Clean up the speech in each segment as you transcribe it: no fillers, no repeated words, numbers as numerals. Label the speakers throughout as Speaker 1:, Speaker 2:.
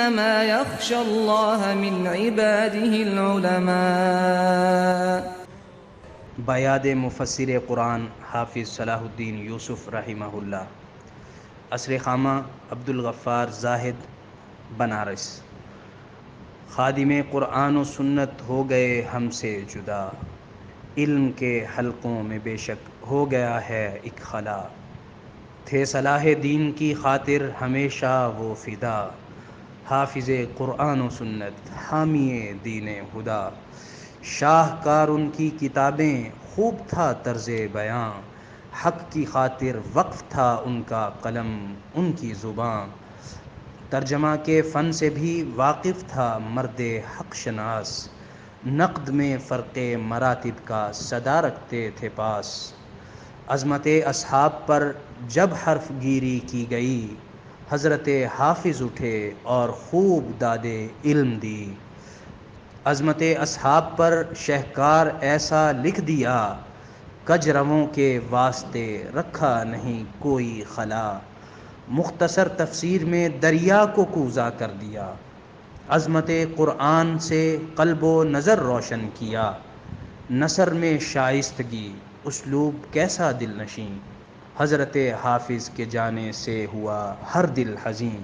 Speaker 1: انما يخشى الله من عباده العلماء.
Speaker 2: بیاد مفسر قرآن حافظ صلاح الدین یوسف رحمہ اللہ. عصر خامہ عبدالغفار زاہد، بنارس. خادم قرآن و سنت ہو گئے ہم سے جدا، علم کے حلقوں میں بے شک ہو گیا ہے ایک خلا. تھے صلاح دین کی خاطر ہمیشہ وہ فدا، حافظ قرآن و سنت حامی دین ہدا. شاہکار ان کی کتابیں خوب تھا طرز بیاں، حق کی خاطر وقف تھا ان کا قلم ان کی زباں. ترجمہ کے فن سے بھی واقف تھا مرد حق شناس، نقد میں فرق مراتب کا صدا رکھتے تھے پاس. عظمت اصحاب پر جب حرف گیری کی گئی، حضرت حافظ اٹھے اور خوب داد علم دی. عظمت اصحاب پر شہکار ایسا لکھ دیا، کج رووں کے واسطے رکھا نہیں کوئی خلا. مختصر تفسیر میں دریا کو کوزہ کر دیا، عظمت قرآن سے قلب و نظر روشن کیا. نثر میں شائستگی اسلوب کیسا دل نشیں، حضرت حافظ کے جانے سے ہوا ہر دل حزین.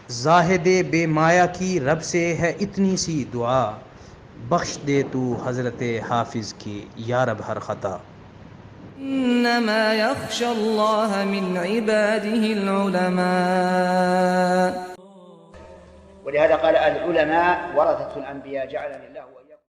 Speaker 2: زاہد بے مایہ کی رب سے ہے اتنی سی دعا، بخش دے تو حضرت حافظ کی یا رب ہر خطا.
Speaker 1: انما يخشى الله من عباده العلماء.
Speaker 3: ولهذا قال العلماء ورثة الأنبياء جعلني الله